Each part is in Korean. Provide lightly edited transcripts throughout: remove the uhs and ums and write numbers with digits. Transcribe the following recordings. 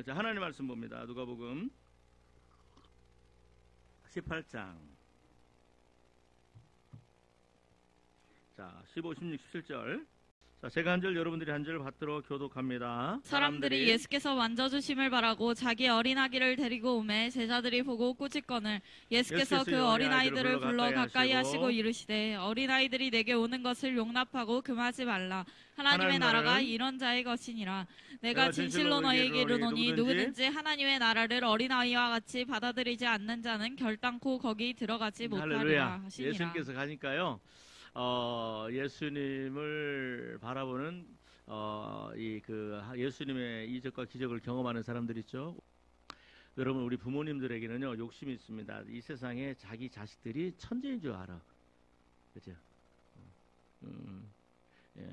자, 하나님 말씀 봅니다. 누가복음 18장. 자, 15, 16, 17절. 자, 제가 한 절, 여러분들이 한 절 받들어 교독합니다. 사람들이 예수께서 만져주심을 바라고 자기 어린아기를 데리고 오매 제자들이 보고 꾸짖거늘 예수께서 그 어린아이들을 불러 가까이 하시고 이르시되 어린아이들이 내게 오는 것을 용납하고 금하지 말라. 하나님의 나라가 이런 자의 것이니라. 내가 진실로 너희에게 이르노니 누구든지 하나님의 나라를 어린아이와 같이 받아들이지 않는 자는 결단코 거기 들어가지 못하리라 하시니라. 예수님께서 가니까요, 예수님을 바라보는 예수님의 이적과 기적을 경험하는 사람들 있죠. 여러분, 우리 부모님들에게는요 욕심이 있습니다. 이 세상에 자기 자식들이 천재인 줄 알아, 그죠? 예.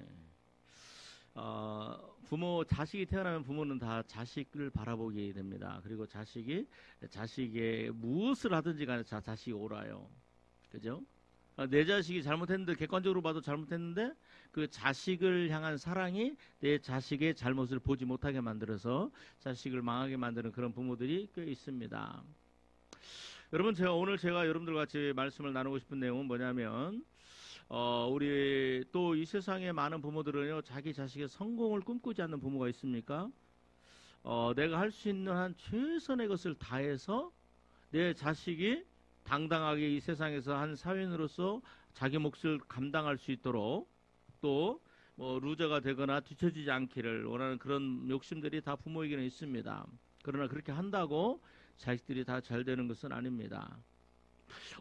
자식이 태어나면 부모는 다 자식을 바라보게 됩니다. 그리고 자식의 무엇을 하든지 간에 자식이 옳아요, 그죠? 내 자식이 잘못했는데, 객관적으로 봐도 잘못했는데 그 자식을 향한 사랑이 내 자식의 잘못을 보지 못하게 만들어서 자식을 망하게 만드는 그런 부모들이 꽤 있습니다. 여러분, 오늘 제가 여러분들과 같이 말씀을 나누고 싶은 내용은 뭐냐면, 우리 또 이 세상에 많은 부모들은요 자기 자식의 성공을 꿈꾸지 않는 부모가 있습니까? 내가 할 수 있는 한 최선의 것을 다해서 내 자식이 당당하게 이 세상에서 한 사회인으로서 자기 몫을 감당할 수 있도록, 또 루저가 되거나 뒤처지지 않기를 원하는 그런 욕심들이 다 부모에게는 있습니다. 그러나 그렇게 한다고 자식들이 다 잘 되는 것은 아닙니다.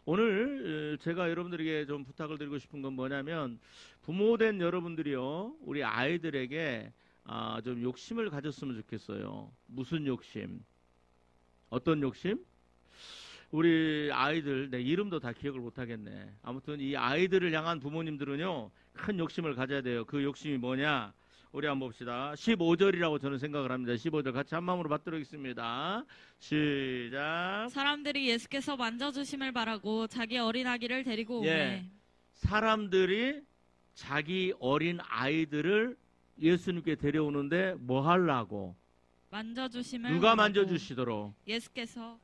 오늘 제가 여러분들에게 좀 부탁을 드리고 싶은 건 뭐냐면, 부모된 여러분들이요 우리 아이들에게 좀 욕심을 가졌으면 좋겠어요. 무슨 욕심? 어떤 욕심? 우리 아이들, 내 이름도 다 기억을 못하겠네. 아무튼 이 아이들을 향한 부모님들은요 큰 욕심을 가져야 돼요. 그 욕심이 뭐냐? 우리 한번 봅시다. 15절이라고 저는 생각을 합니다. 15절 같이 한 마음으로 받들겠습니다. 시작. 사람들이 예수께서 만져주심을 바라고 자기 어린아기를 데리고 오매. 사람들이 자기 어린 아이들을 예수님께 데려오는데 뭐 하려고? 만져주심을. 누가 만져주시도록? 예수께서.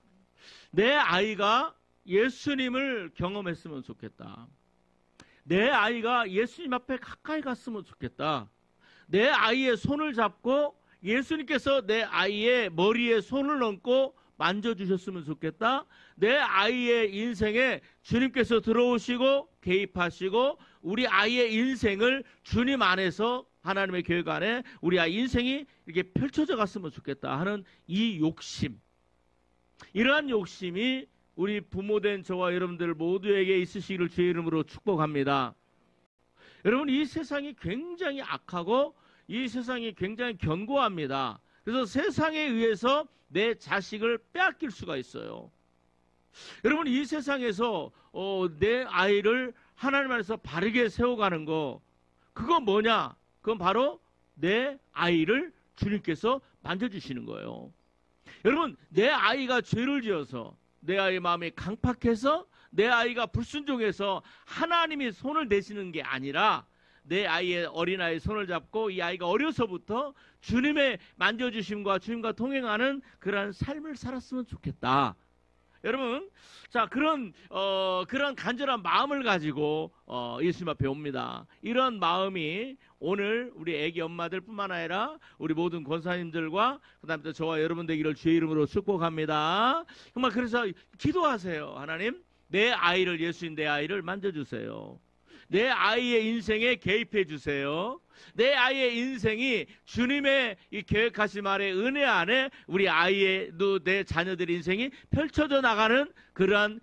내 아이가 예수님을 경험했으면 좋겠다. 내 아이가 예수님 앞에 가까이 갔으면 좋겠다. 내 아이의 손을 잡고 예수님께서 내 아이의 머리에 손을 얹고 만져주셨으면 좋겠다. 내 아이의 인생에 주님께서 들어오시고 개입하시고 우리 아이의 인생을 주님 안에서, 하나님의 계획 안에 우리 아이 인생이 이렇게 펼쳐져 갔으면 좋겠다 하는 이 욕심, 이러한 욕심이 우리 부모된 저와 여러분들 모두에게 있으시기를 주의 이름으로 축복합니다. 여러분, 이 세상이 굉장히 악하고 이 세상이 굉장히 견고합니다. 그래서 세상에 의해서 내 자식을 빼앗길 수가 있어요. 여러분, 이 세상에서 내 아이를 하나님 안에서 바르게 세워가는 거, 그거 뭐냐? 그건 바로 내 아이를 주님께서 만져주시는 거예요. 여러분, 내 아이가 죄를 지어서, 내 아이의 마음이 강팍해서, 내 아이가 불순종해서 하나님이 손을 대시는 게 아니라 내 아이의 어린아이의 손을 잡고 이 아이가 어려서부터 주님의 만져주심과 주님과 동행하는 그러한 삶을 살았으면 좋겠다. 여러분, 자, 그런 간절한 마음을 가지고 예수님 앞에 옵니다. 이런 마음이 오늘 우리 애기 엄마들 뿐만 아니라 우리 모든 권사님들과 그다음에 또 저와 여러분 되기를 주의 이름으로 축복합니다. 정말 그래서 기도하세요. 하나님, 내 아이를, 예수님 내 아이를 만져주세요. 내 아이의 인생에 개입해 주세요. 내 아이의 인생이 주님의 이 계획하신 말의 은혜 안에 우리 아이의, 내 자녀들의 인생이 펼쳐져 나가는 그러한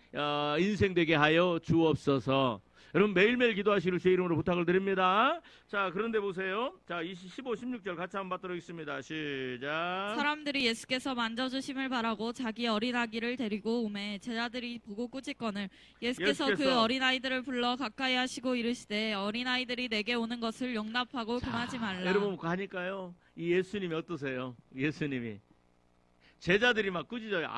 인생 되게 하여 주옵소서. 여러분, 매일매일 기도하시기를 제 이름으로 부탁을 드립니다. 자, 그런데 보세요. 자, 15, 16절 같이 한번 받도록 하겠습니다. 시작. 사람들이 예수께서 만져주심을 바라고 자기 어린아기를 데리고 오매 제자들이 보고 꾸짖거늘 예수께서 그 어린아이들을 불러 가까이 하시고 이르시되 어린아이들이 내게 오는 것을 용납하고 금하지 말라. 여러분, 가니까요, 이 예수님이 어떠세요? 예수님이 제자들이 막 꾸짖어요.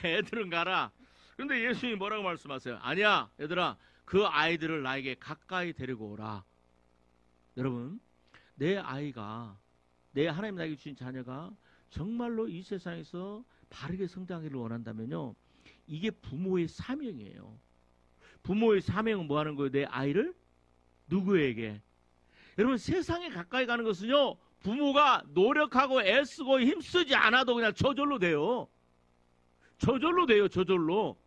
애들은 가라. 그런데 예수님이 뭐라고 말씀하세요? 아니야, 얘들아, 그 아이들을 나에게 가까이 데리고 오라. 여러분, 내 아이가, 내 하나님 나에게 주신 자녀가 정말로 이 세상에서 바르게 성장하기를 원한다면요, 이게 부모의 사명이에요. 부모의 사명은 뭐 하는 거예요? 내 아이를 누구에게? 여러분, 세상에 가까이 가는 것은요, 부모가 노력하고 애쓰고 힘쓰지 않아도 그냥 저절로 돼요. 저절로 돼요. 저절로.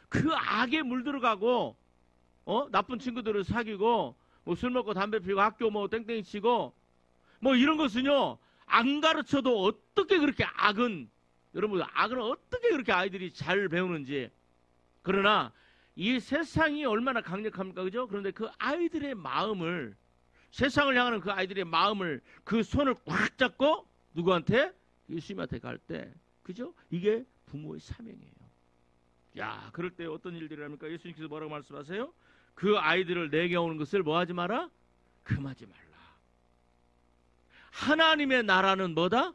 그 악에 물들어가고 나쁜 친구들을 사귀고 뭐 술 먹고 담배 피우고 학교 뭐 땡땡이 치고 뭐 이런 것은요, 안 가르쳐도 어떻게 그렇게 여러분 악은 어떻게 그렇게 아이들이 잘 배우는지. 그러나 이 세상이 얼마나 강력합니까? 그죠? 그런데 그 아이들의 마음을, 세상을 향하는 그 아이들의 마음을, 그 손을 꽉 잡고 누구한테? 예수님한테 갈 때, 그죠? 이게 부모의 사명이에요. 야, 그럴 때 어떤 일들이 합니까? 예수님께서 뭐라고 말씀하세요? 그 아이들을 내게 오는 것을 뭐 하지 마라? 금하지 말라. 하나님의 나라는 뭐다?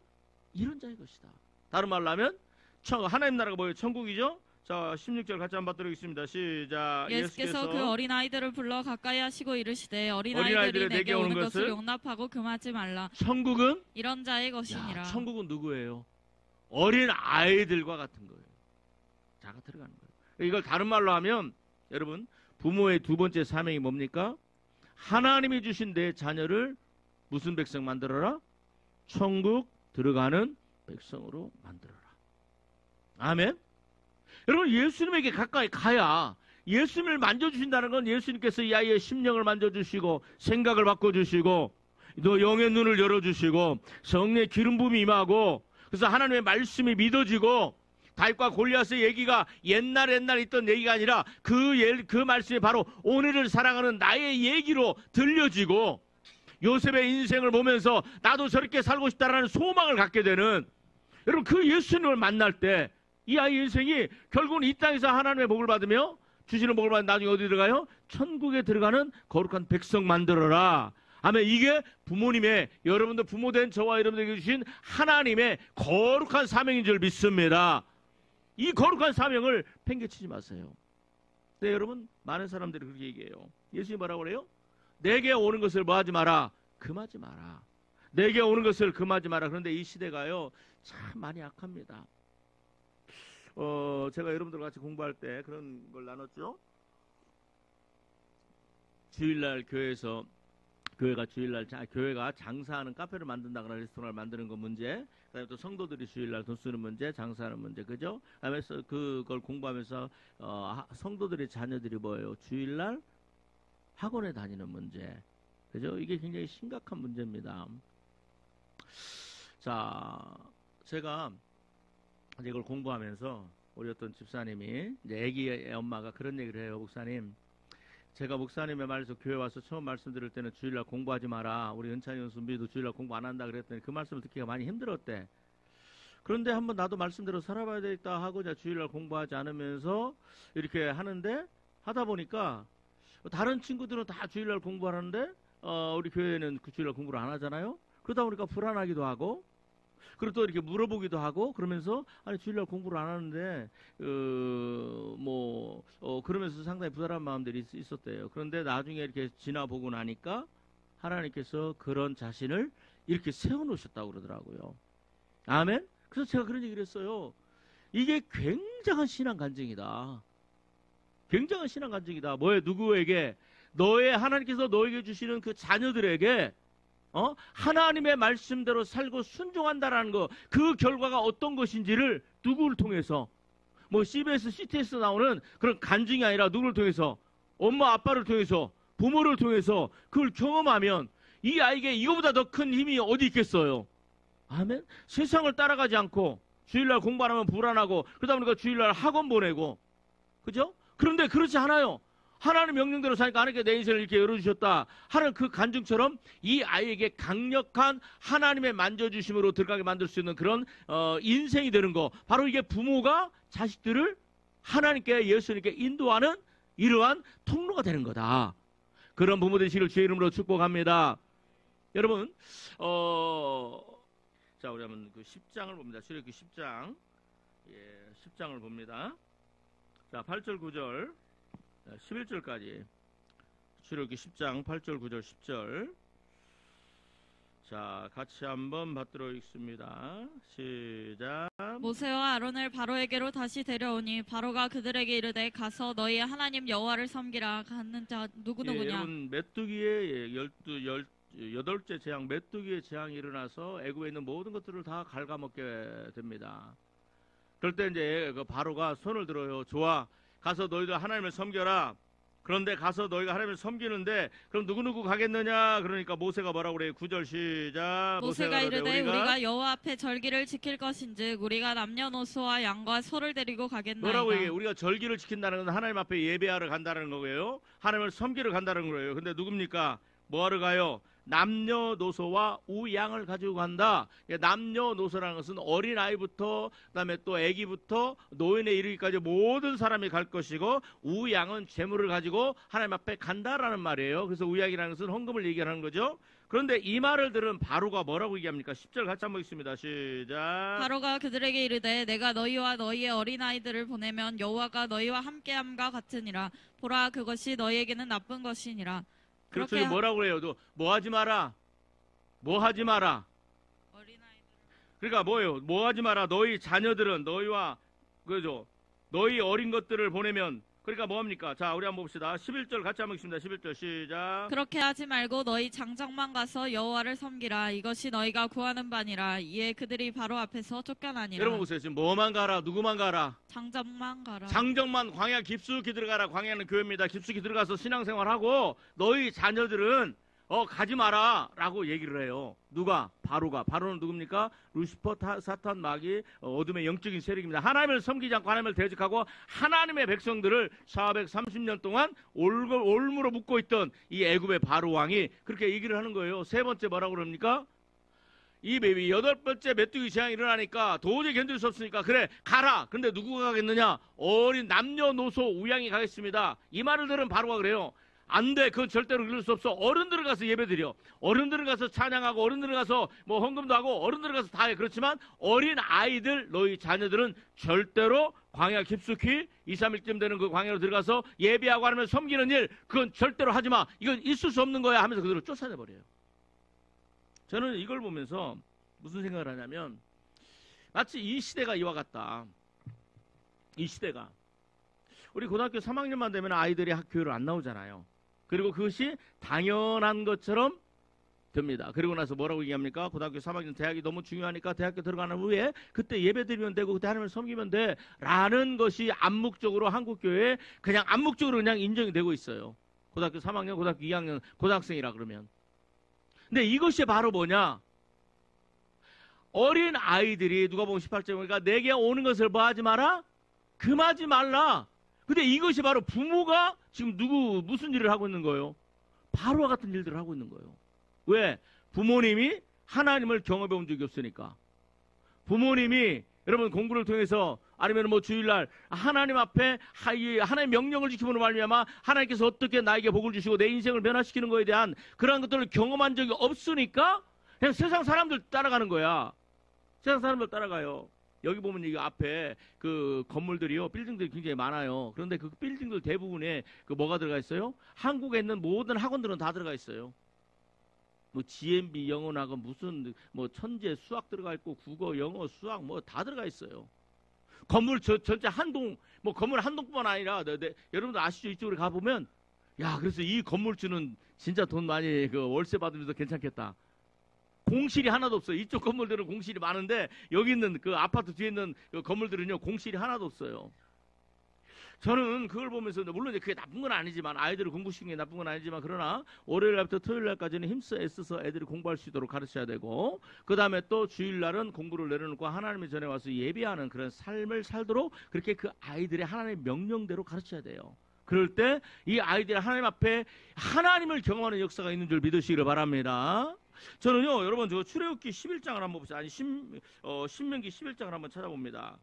이런 자의 것이다. 다른 말로 하면 하나님 나라가 뭐예요? 천국이죠? 자, 16절 같이 한번 받도록 하겠습니다. 시작. 예수께서 그 어린아이들을 불러 가까이 하시고 이르시되 어린아이들이 내게 오는 것을 용납하고 금하지 말라. 천국은? 이런 자의 것이니라. 천국은 누구예요? 어린 아이들과 같은 거예요. 자가 들어가는 거예요. 이걸 다른 말로 하면, 여러분, 부모의 두 번째 사명이 뭡니까? 하나님이 주신 내 자녀를 무슨 백성 만들어라? 천국 들어가는 백성으로 만들어라. 아멘. 여러분, 예수님에게 가까이 가야, 예수님을 만져주신다는 건 예수님께서 이 아이의 심령을 만져주시고 생각을 바꿔주시고 너 영의 눈을 열어주시고 성령의 기름 부음이 임하고, 그래서 하나님의 말씀이 믿어지고, 다윗과 골리앗의 얘기가 옛날 있던 얘기가 아니라 그 말씀이 바로 오늘을 사랑하는 나의 얘기로 들려지고, 요셉의 인생을 보면서 나도 저렇게 살고 싶다라는 소망을 갖게 되는, 여러분, 그 예수님을 만날 때 이 아이 인생이 결국은 이 땅에서 하나님의 복을 받으며, 주시는 복을 받으면 나중에 어디 들어가요? 천국에 들어가는 거룩한 백성 만들어라. 아멘. 이게 부모님의, 여러분들 부모된 저와 여러분들에게 주신 하나님의 거룩한 사명인 줄 믿습니다. 이 거룩한 사명을 팽개치지 마세요. 네, 여러분, 많은 사람들이 그렇게 얘기해요. 예수님이 뭐라고 그래요? 내게 오는 것을 뭐 하지 마라? 금하지 마라. 내게 오는 것을 금하지 마라. 그런데 이 시대가요, 참 많이 약합니다. 제가 여러분들과 같이 공부할 때 그런 걸 나눴죠. 주일날 교회가 장사하는 카페를 만든다거나 레스토랑을 만드는 거 문제, 그다음에 또 성도들이 주일날 돈 쓰는 문제, 장사하는 문제, 그죠? 그다음에 그걸 공부하면서 성도들의 자녀들이 뭐예요? 주일날 학원에 다니는 문제, 그죠? 이게 굉장히 심각한 문제입니다. 자, 제가 이걸 공부하면서 우리 어떤 집사님이, 이제 아기의 엄마가 그런 얘기를 해요. 목사님, 제가 목사님의 말에서 교회 와서 처음 말씀 드릴 때는 주일날 공부하지 마라, 우리 은찬이 연수비도 주일날 공부 안 한다 그랬더니 그 말씀을 듣기가 많이 힘들었대. 그런데 한번 나도 말씀대로 살아봐야 되겠다 하고 이제 주일날 공부하지 않으면서 이렇게 하다 보니까 다른 친구들은 다 주일날 공부하는데 우리 교회는 그 주일날 공부를 안 하잖아요. 그러다 보니까 불안하기도 하고, 그리고 또 이렇게 물어보기도 하고, 그러면서 아니 주일날 공부를 안 하는데 그러면서 상당히 부담한 마음들이 있었대요. 그런데 나중에 이렇게 지나보고 나니까 하나님께서 그런 자신을 이렇게 세워놓으셨다고 그러더라고요. 아멘. 그래서 제가 그런 얘기를 했어요. 이게 굉장한 신앙 간증이다. 굉장한 신앙 간증이다. 뭐에, 누구에게? 하나님께서 너에게 주시는 그 자녀들에게 하나님의 말씀대로 살고 순종한다라는 거, 그 결과가 어떤 것인지를 누구를 통해서, 뭐 CBS, CTS 나오는 그런 간증이 아니라 누구를 통해서, 엄마 아빠를 통해서, 부모를 통해서 그걸 경험하면 이 아이에게 이거보다 더 큰 힘이 어디 있겠어요. 아멘. 세상을 따라가지 않고 주일날 공부 안 하면 불안하고, 그러다 보니까 주일날 학원 보내고, 그죠? 그런데 그렇지 않아요. 하나님 명령대로 사니까 하나님께 내 인생을 이렇게 열어주셨다 하는 그 간증처럼 이 아이에게 강력한 하나님의 만져주심으로 들어가게 만들 수 있는 그런 인생이 되는 거, 바로 이게 부모가 자식들을 하나님께, 예수님께 인도하는 이러한 통로가 되는 거다. 그런 부모 되시기를 주의 이름으로 축복합니다. 여러분, 자, 우리 한번 그 10장을 봅니다. 출애굽기 10장, 10장을 봅니다. 자, 8절 9절 11절까지 출애굽기 10장 8절 9절 10절. 자, 같이 한번 받도록 읽습니다. 시작. 모세와 아론을 바로에게로 다시 데려오니 바로가 그들에게 이르되 가서 너희의 하나님 여호와를 섬기라 하는 자 누구누구냐. 여러분 메뚜기의 여덟째 재앙 메뚜기의 재앙이 일어나서 애굽에 있는 모든 것들을 다 갉아먹게 됩니다. 그럴 때 이제 그 바로가 손을 들어요. 좋아, 가서 너희들 하나님을 섬겨라. 그런데 가서 너희가 하나님을 섬기는데 그럼 누구누구 가겠느냐? 그러니까 모세가 뭐라고 그래요? 9절 시작. 모세가 이르되 우리가 여호와 앞에 절기를 지킬 것인즉 우리가 남녀노소와 양과 소를 데리고 가겠나이다. 뭐라고 얘기해요? 우리가 절기를 지킨다는 건 하나님 앞에 예배하러 간다는 거고요. 하나님을 섬기러 간다는 거예요. 근데 누굽니까? 뭐하러 가요? 남녀노소와 우양을 가지고 간다. 남녀노소라는 것은 어린아이부터 그다음에 또 아기부터 노인에 이르기까지 모든 사람이 갈 것이고 우양은 재물을 가지고 하나님 앞에 간다라는 말이에요. 그래서 우양이라는 것은 헌금을 얘기하는 거죠. 그런데 이 말을 들은 바로가 뭐라고 얘기합니까? 10절 같이 한번 읽습니다. 시작. 바로가 그들에게 이르되 내가 너희와 너희의 어린아이들을 보내면 여호와가 너희와 함께함과 같으니라. 보라, 그것이 너희에게는 나쁜 것이니라. 그렇죠. 뭐라고 그래요? 뭐 하지 마라. 뭐 하지 마라. 그러니까 뭐예요? 뭐 하지 마라. 너희 자녀들은 너희와 그죠? 너희 어린 것들을 보내면 그러니까 뭐 합니까? 자, 우리 한번 봅시다. 11절 같이 한번 읽습니다. 11절 시작. 그렇게 하지 말고 너희 장정만 가서 여호와를 섬기라. 이것이 너희가 구하는 바니라. 이에 그들이 바로 앞에서 쫓겨나니라. 여러분 보세요. 지금 뭐만 가라? 누구만 가라? 장정만 가라. 장정만 광야 깊숙이 들어가라. 광야는 교회입니다. 깊숙이 들어가서 신앙생활하고 너희 자녀들은 가지 마라 라고 얘기를 해요. 누가? 바로가. 바로는 누굽니까? 루시퍼, 사탄, 마귀, 어둠의 영적인 세력입니다. 하나님을 섬기지 않고 하나님을 대적하고 하나님의 백성들을 430년 동안 올무로 묶고 있던 이 애굽의 바로 왕이 그렇게 얘기를 하는 거예요. 세 번째 뭐라고 그럽니까? 이 여덟 번째 메뚜기 재앙이 일어나니까 도저히 견딜 수 없으니까 그래 가라. 근데 누구가 가겠느냐? 어린 남녀노소 우양이 가겠습니다. 이 말을 들은 바로가 그래요. 안 돼. 그건 절대로 그럴 수 없어. 어른들을 가서 예배드려. 어른들을 가서 찬양하고 어른들을 가서 뭐 헌금도 하고 어른들을 가서 다 해. 그렇지만 어린 아이들 너희 자녀들은 절대로 광야 깊숙이 2, 3일쯤 되는 그 광야로 들어가서 예배하고 하면 섬기는 일 그건 절대로 하지 마. 이건 있을 수 없는 거야 하면서 그대로 쫓아내버려요. 저는 이걸 보면서 무슨 생각을 하냐면 마치 이 시대가 이와 같다. 이 시대가 우리 고등학교 3학년만 되면 아이들이 학교를 안 나오잖아요. 그리고 그것이 당연한 것처럼 됩니다. 그리고 나서 뭐라고 얘기합니까? 고등학교 3학년 대학이 너무 중요하니까 대학교 들어가는 후에 그때 예배드리면 되고 그때 하나님을 섬기면 돼 라는 것이 암묵적으로 한국교회에 그냥 암묵적으로 그냥 인정이 되고 있어요. 고등학교 3학년, 고등학교 2학년, 고등학생이라 그러면. 근데 이것이 바로 뭐냐? 어린 아이들이 누가복음 18절 보니까 내게 오는 것을 뭐 하지 마라? 금하지 말라. 근데 이것이 바로 부모가 지금 무슨 일을 하고 있는 거예요? 바로와 같은 일들을 하고 있는 거예요. 왜? 부모님이 하나님을 경험해 본 적이 없으니까. 부모님이 여러분 공부를 통해서 아니면 뭐 주일날 하나님 앞에 하나님의 명령을 지키므로 말미암아 하나님께서 어떻게 나에게 복을 주시고 내 인생을 변화시키는 거에 대한 그러한 것들을 경험한 적이 없으니까 그냥 세상 사람들 따라가는 거야. 세상 사람들 따라가요. 여기 보면 이 앞에 그 건물들이요, 빌딩들이 굉장히 많아요. 그런데 그 빌딩들 대부분에 그 뭐가 들어가 있어요? 한국에 있는 모든 학원들은 다 들어가 있어요. 뭐 GMB 영어학원 무슨 뭐 천재 수학 들어가 있고 국어, 영어, 수학 뭐 다 들어가 있어요. 건물 전체 한동 뭐 건물 한동뿐만 아니라 여러분들 아시죠? 이쪽으로 가 보면 야, 그래서 이 건물주는 진짜 돈 많이 그 월세 받으면서 괜찮겠다. 공실이 하나도 없어요. 이쪽 건물들은 공실이 많은데 여기 있는 그 아파트 뒤에 있는 그 건물들은요 공실이 하나도 없어요. 저는 그걸 보면서 물론 그게 나쁜 건 아니지만 아이들을 공부시키는 게 나쁜 건 아니지만 그러나 월요일 날부터 토요일 날까지는 힘써 애써서 애들이 공부할 수 있도록 가르쳐야 되고 그 다음에 또 주일날은 공부를 내려놓고 하나님의 전에 와서 예배하는 그런 삶을 살도록 그렇게 그 아이들의 하나님의 명령대로 가르쳐야 돼요. 그럴 때 이 아이들이 하나님 앞에 하나님을 경험하는 역사가 있는 줄 믿으시기를 바랍니다. 저는요 여러분 저 출애굽기 11장을 한번 봅시다. 아니 신명기 11장을 한번 찾아봅니다.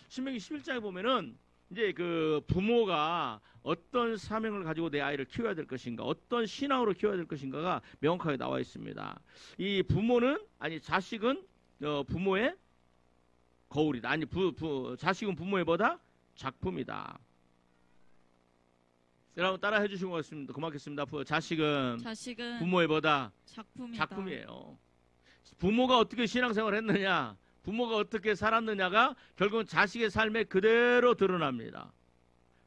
신명기 11장에 보면은 이제 그 부모가 어떤 사명을 가지고 내 아이를 키워야 될 것인가, 어떤 신앙으로 키워야 될 것인가가 명확하게 나와 있습니다. 이 부모는 아니 자식은 부모의 거울이다. 아니 자식은 부모의 뭐다? 작품이다. 여러분 따라 해주시고 고맙겠습니다. 자식은 부모의 뭐다? 작품이다. 작품이에요. 부모가 어떻게 신앙생활을 했느냐, 부모가 어떻게 살았느냐가 결국은 자식의 삶에 그대로 드러납니다.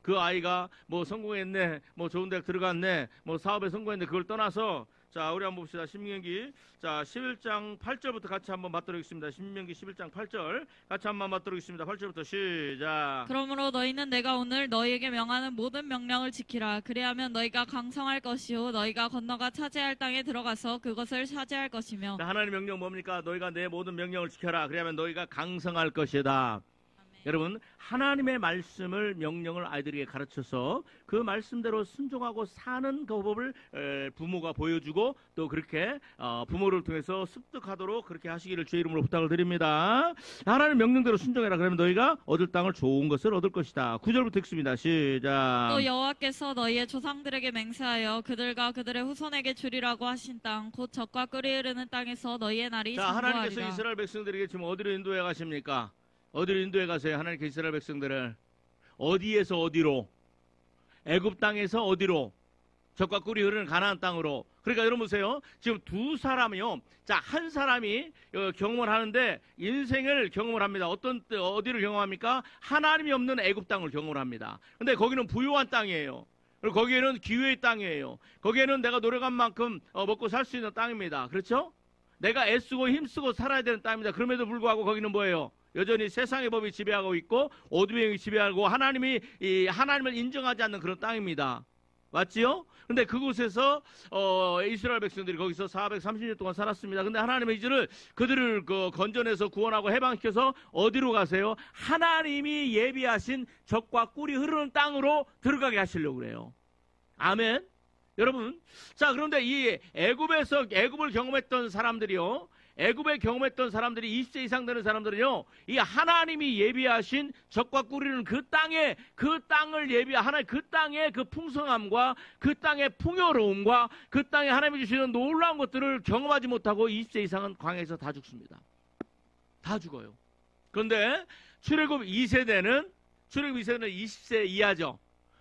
그 아이가 뭐 성공했네, 뭐 좋은 대학 들어갔네, 뭐 사업에 성공했네, 그걸 떠나서, 자, 우리 한번 봅시다. 신명기, 자, 11장 8절부터 같이 한번 맞들어보겠습니다. 신명기 11장 8절 같이 한번 맞들어보겠습니다. 8절부터 시작. 그러므로 너희는 내가 오늘 너희에게 명하는 모든 명령을 지키라. 그리하면 너희가 강성할 것이요 너희가 건너가 차지할 땅에 들어가서 그것을 차지할 것이며. 자, 하나님의 명령 뭡니까? 너희가 내 모든 명령을 지켜라. 그리하면 너희가 강성할 것이다. 여러분, 하나님의 말씀을, 명령을 아이들에게 가르쳐서 그 말씀대로 순종하고 사는 그 법을 부모가 보여주고, 또 그렇게 부모를 통해서 습득하도록 그렇게 하시기를 주의 이름으로 부탁을 드립니다. 하나님의 명령대로 순종해라. 그러면 너희가 얻을 땅을 좋은 것을 얻을 것이다. 9절부터 읽습니다. 시작. 또 여호와께서 너희의 조상들에게 맹세하여 그들과 그들의 후손에게 주리라고 하신 땅, 곧 젖과 꿀이 흐르는 땅에서 너희의 날이 자, 하나님께서 장구하리라. 이스라엘 백성들에게 지금 어디로 인도해 가십니까? 어디로 인도해 가세요? 하나님께서 이스라엘 백성들을 어디에서 어디로? 애굽 땅에서 어디로? 젖과 꿀이 흐르는 가나안 땅으로. 그러니까 여러분 보세요. 지금 두 사람이요. 자, 한 사람이 경험을 하는데 인생을 경험을 합니다. 어디를 경험합니까? 하나님이 없는 애굽 땅을 경험을 합니다. 근데 거기는 부유한 땅이에요. 그리고 거기에는 기회의 땅이에요. 거기에는 내가 노력한 만큼 먹고 살 수 있는 땅입니다. 그렇죠? 내가 애쓰고 힘쓰고 살아야 되는 땅입니다. 그럼에도 불구하고 거기는 뭐예요? 여전히 세상의 법이 지배하고 있고 어둠의 영이 지배하고 하나님을 인정하지 않는 그런 땅입니다. 맞지요? 근데 그곳에서 이스라엘 백성들이 거기서 430년 동안 살았습니다. 근데 하나님의 이제를 그들을 건져내서 구원하고 해방시켜서 어디로 가세요? 하나님이 예비하신 젖과 꿀이 흐르는 땅으로 들어가게 하시려고 그래요. 아멘. 여러분, 자, 그런데 이 애굽을 경험했던 사람들이요, 애굽에 경험했던 사람들이 20세 이상 되는 사람들은요, 이 하나님이 예비하신 젖과 꿀이는 그 땅을 하나님 그 땅의 그 풍성함과 그 땅의 풍요로움과 그 땅에 하나님이 주시는 놀라운 것들을 경험하지 못하고 20세 이상은 광야에서 다 죽습니다. 다 죽어요. 그런데 출애굽 2세대는 20세 이하죠.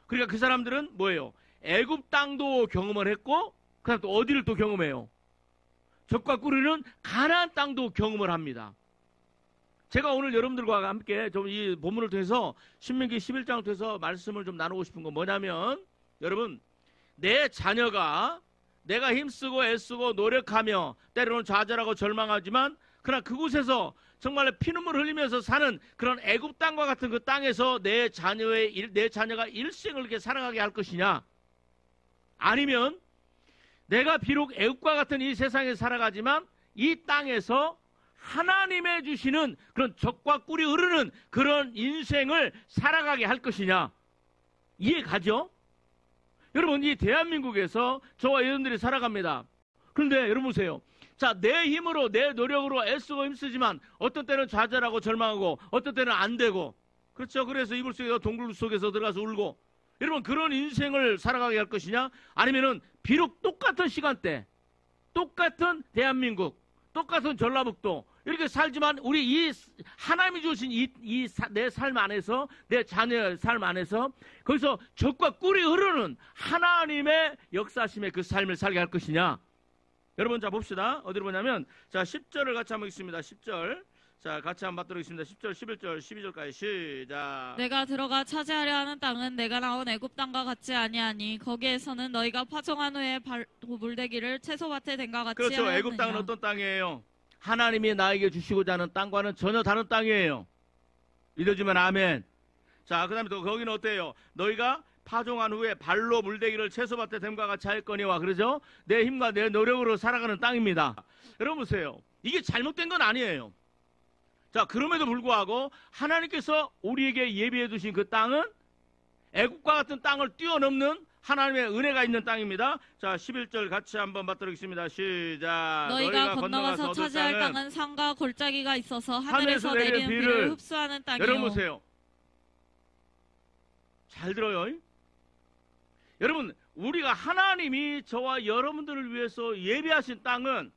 그러니까 그 사람들은 뭐예요? 애굽 땅도 경험을 했고, 그다음 또 어디를 또 경험해요? 젖과 꿀이는 가나안 땅도 경험을 합니다. 제가 오늘 여러분들과 함께 좀 이 본문을 통해서 신명기 11장을 통해서 말씀을 좀 나누고 싶은 건 뭐냐면, 여러분, 내 자녀가 내가 힘쓰고 애쓰고 노력하며 때로는 좌절하고 절망하지만, 그러나 그곳에서 정말 피눈물 흘리면서 사는 그런 애굽 땅과 같은 그 땅에서 내 자녀가 일생을 이렇게 살아가게 할 것이냐, 아니면 내가 비록 애국과 같은 이 세상에 살아가지만 이 땅에서 하나님의 주시는 그런 젖과 꿀이 흐르는 그런 인생을 살아가게 할 것이냐, 이해가죠? 여러분, 이 대한민국에서 저와 여러분들이 살아갑니다. 그런데 여러분 보세요. 자, 내 힘으로 내 노력으로 애쓰고 힘쓰지만 어떤 때는 좌절하고 절망하고 어떤 때는 안 되고, 그렇죠? 그래서 이불 속에서 동굴 속에서 들어가서 울고, 여러분, 그런 인생을 살아가게 할 것이냐, 아니면은 비록 똑같은 시간대, 똑같은 대한민국, 똑같은 전라북도 이렇게 살지만 우리 이 하나님이 주신 내 삶 안에서, 내 자녀의 삶 안에서 거기서 젖과 꿀이 흐르는 하나님의 역사심의 그 삶을 살게 할 것이냐. 여러분, 자 봅시다. 어디로 보냐면, 자 10절을 같이 한번 읽습니다. 10절. 자, 같이 한번 받도록 하겠습니다. 10절, 11절, 12절까지 시작. 내가 들어가 차지하려 하는 땅은 내가 나온 애굽 땅과 같지 아니하니 거기에서는 너희가 파종한 후에 물대기를 채소밭에 댄과 같이 그렇죠. 하였느냐. 애굽 땅은 어떤 땅이에요? 하나님이 나에게 주시고자 하는 땅과는 전혀 다른 땅이에요. 믿어주면 아멘. 자, 그 다음에 또 거기는 어때요? 너희가 파종한 후에 발로 물대기를 채소밭에 댐과 같이 하였거니와, 그러죠? 내 힘과 내 노력으로 살아가는 땅입니다. 여러분 보세요. 이게 잘못된 건 아니에요. 자, 그럼에도 불구하고 하나님께서 우리에게 예비해 두신 그 땅은 애국과 같은 땅을 뛰어넘는 하나님의 은혜가 있는 땅입니다. 자, 11절 같이 한번 받도록하겠습니다. 시작. 너희가 건너가서 차지할 땅은 산과 골짜기가 있어서 하늘에서 내리는 비를 흡수하는 땅이요. 여러분 보세요. 잘 들어요. 여러분, 우리가 하나님이 저와 여러분들을 위해서 예비하신 땅은,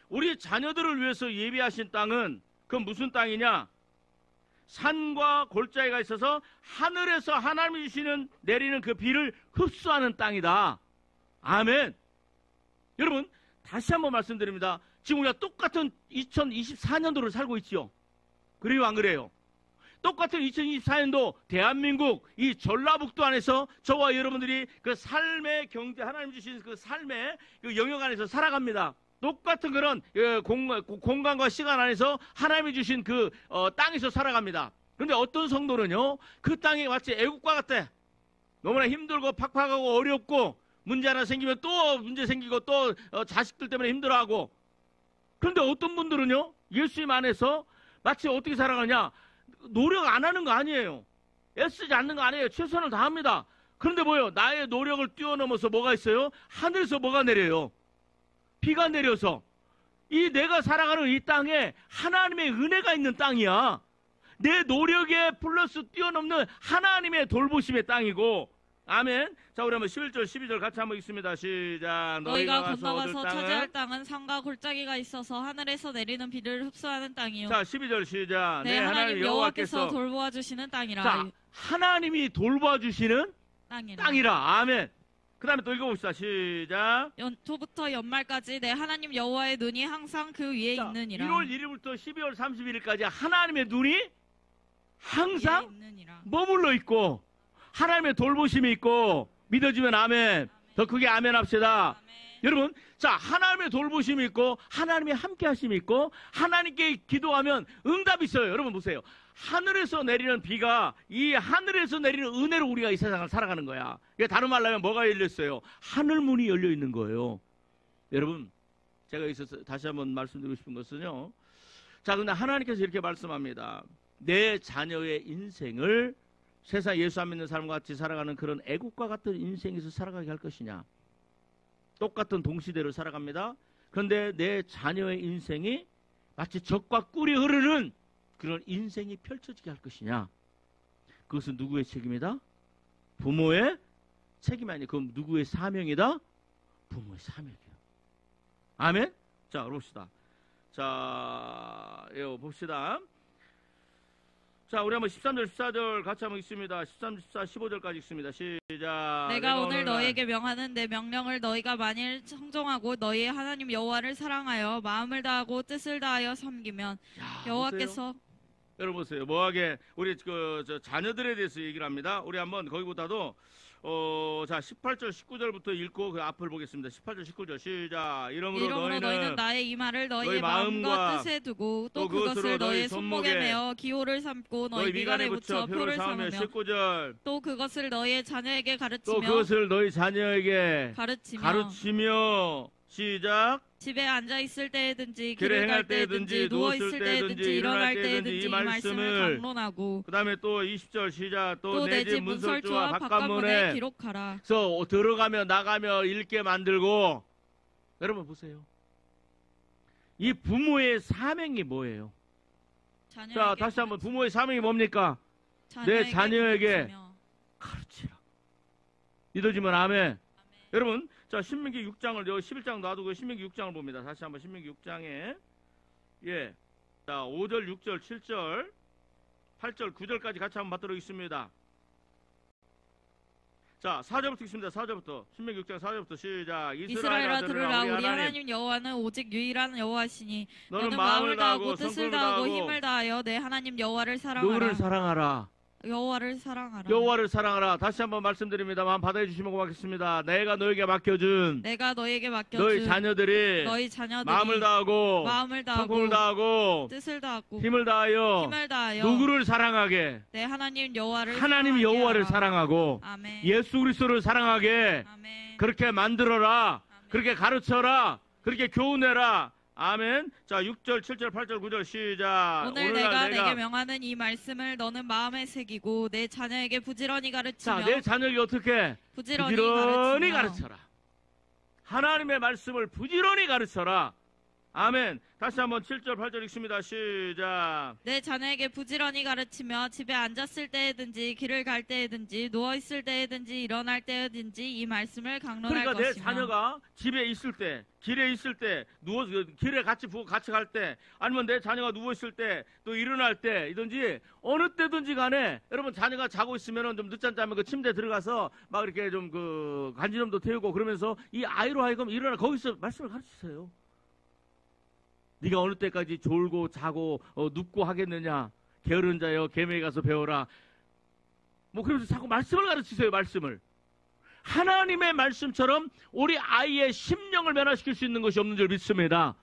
우리 자녀들을 위해서 예비하신 땅은, 그건 무슨 땅이냐? 산과 골짜기가 있어서 하늘에서 하나님이 주시는 내리는 그 비를 흡수하는 땅이다. 아멘. 여러분, 다시 한번 말씀드립니다. 지금 우리가 똑같은 2024년도를 살고 있지요. 그래요, 안 그래요? 똑같은 2024년도 대한민국 이 전라북도 안에서 저와 여러분들이 그 삶의 경제, 하나님 주신 그 삶의 그 영역 안에서 살아갑니다. 똑같은 그런 공간과 시간 안에서 하나님이 주신 그 땅에서 살아갑니다. 그런데 어떤 성도는요, 그 땅이 마치 애국과 같아. 너무나 힘들고 팍팍하고 어렵고 문제 하나 생기면 또 문제 생기고 또 자식들 때문에 힘들어하고. 그런데 어떤 분들은요, 예수님 안에서 마치 어떻게 살아가냐, 노력 안 하는 거 아니에요. 애쓰지 않는 거 아니에요. 최선을 다합니다. 그런데 뭐예요? 나의 노력을 뛰어넘어서 뭐가 있어요? 하늘에서 뭐가 내려요? 비가 내려서. 이 내가 살아가는 이 땅에 하나님의 은혜가 있는 땅이야. 내 노력에 플러스 뛰어넘는 하나님의 돌보심의 땅이고. 아멘. 자, 우리 한번 11절 12절 같이 한번 읽습니다. 시작. 너희가 건너가서 차지할 땅은 산과 골짜기가 있어서 하늘에서 내리는 비를 흡수하는 땅이요. 자, 12절 시작. 네, 하나님 여호와께서 돌보아 주시는 땅이라. 자, 하나님이 돌봐 주시는 땅이라. 아멘. 그 다음에 또 읽어봅시다. 시작. 연초부터 연말까지 내 하나님 여호와의 눈이 항상 그 위에 있느니라. 1월 1일부터 12월 31일까지 하나님의 눈이 항상 머물러 있고 하나님의 돌보심이 있고. 믿어지면 아멘. 더 크게 아멘 합시다. 여러분, 자, 하나님의 돌보심이 있고 하나님의 함께 하심이 있고 하나님께 기도하면 응답이 있어요. 여러분 보세요. 하늘에서 내리는 비가 이 하늘에서 내리는 은혜로 우리가 이 세상을 살아가는 거야. 다른 말로 하면 뭐가 열렸어요? 하늘문이 열려 있는 거예요. 여러분, 제가 여기서 다시 한번 말씀드리고 싶은 것은요, 자, 근데 하나님께서 이렇게 말씀합니다. 내 자녀의 인생을 세상 예수 안 믿는 사람과 같이 살아가는 그런 애국과 같은 인생에서 살아가게 할 것이냐. 똑같은 동시대로 살아갑니다. 그런데 내 자녀의 인생이 마치 젖과 꿀이 흐르는 그런 인생이 펼쳐지게 할 것이냐. 그것은 누구의 책임이다? 부모의 책임이 아니에요. 그럼 누구의 사명이다? 부모의 사명이에요. 아멘? 자, 봅시다. 자, 이거 봅시다. 자, 우리 한번 13절, 14절 같이 한번 읽습니다. 13, 14, 15절까지 읽습니다. 시작. 내가 오늘 너희에게 명하는 내 명령을 너희가 만일 청종하고 너희의 하나님 여호와를 사랑하여 마음을 다하고 뜻을 다하여 섬기면 여호와께서. 여러분 보세요. 뭐하게 우리 저 자녀들에 대해서 얘기를 합니다. 우리 한번 거기보다도 자, 18절, 19절부터 읽고 그 앞을 보겠습니다. 18절, 19절 시작. 이러므로 너희는 나의 이 말을 너희의 마음과 뜻에 두고 또 그것을 너희의 손목에 메어 기호를 삼고 너희 미간에 붙여 표를 삼으며 19절 또 그것을 너희의 자녀에게 가르치며 또 그것을 너희 자녀에게 가르치며 시작. 집에 앉아 있을 때든지 길을 갈 때든지 누워 있을 때든지 일어날 때든지 이 말씀을 강론하고. 그다음에 또 20절 시작. 또 내 집 문설주와 바깥문에 기록하라. 그래서 들어가며 나가며 읽게 만들고. 여러분 보세요. 이 부모의 사명이 뭐예요? 자, 다시 한번 부모의 사명이 뭡니까? 내 자녀에게 가르치라. 믿어지면 아멘. 여러분, 자, 신명기 6장을 11장 놔두고 신명기 6장을 봅니다. 다시 한번 신명기 6장에 자, 5절, 6절, 7절, 8절, 9절까지 같이 한번 받도록 있습니다. 자, 4절부터 읽습니다. 4절부터 신명기 6장 4절부터 시작. 이스라엘아 들으라. 우리 하나님 여호와는 오직 유일한 여호와시니 너는 마음을 다하고 뜻을 다하고 힘을 다하여 내 하나님 여호와를 사랑하라. 누구를 사랑하라? 여호와를 사랑하라. 여호와를 사랑하라. 다시 한번 말씀드립니다만 받아해 주시면 고맙겠습니다. 내가 너에게 맡겨준 너희 자녀들이 마음을 다하고 성품을 다하고 뜻을 다하고 힘을 다하여 누구를 사랑하게? 내 하나님 여호와를 사랑하고 아멘. 예수 그리스도를 사랑하게. 아멘. 그렇게 만들어라. 아멘. 그렇게 가르쳐라. 그렇게 교훈해라. 아멘. 자, 6절, 7절, 8절, 9절 시작. 오늘 내가 내게 명하는 이 말씀을 너는 마음에 새기고 내 자녀에게 부지런히 가르치며. 자, 내 자녀에게 어떻게? 부지런히 가르쳐라. 하나님의 말씀을 부지런히 가르쳐라. 아멘. 다시 한번 7절, 8절 읽습니다. 시작. 내 자녀에게 부지런히 가르치며 집에 앉았을 때에든지 길을 갈 때에든지 누워있을 때에든지 일어날 때에든지 이 말씀을 강론할 그러니까 것이며. 내 자녀가 집에 있을 때, 길에 있을 때, 누워서 길에 같이 갈 때, 아니면 내 자녀가 누워있을 때, 또 일어날 때이든지 어느 때든지 간에 여러분 자녀가 자고 있으면 좀 늦잠 자면 그 침대에 들어가서 막 이렇게 좀 간지럼도 태우고 그러면서 이 아이로 하여금 일어나 거기서 말씀을 가르치세요. 네가 어느 때까지 졸고 자고 눕고 하겠느냐. 게으른 자여 계명에 가서 배워라. 뭐 그러면서 자꾸 말씀을 가르치세요. 말씀을. 하나님의 말씀처럼 우리 아이의 심령을 변화시킬 수 있는 것이 없는 줄 믿습니다.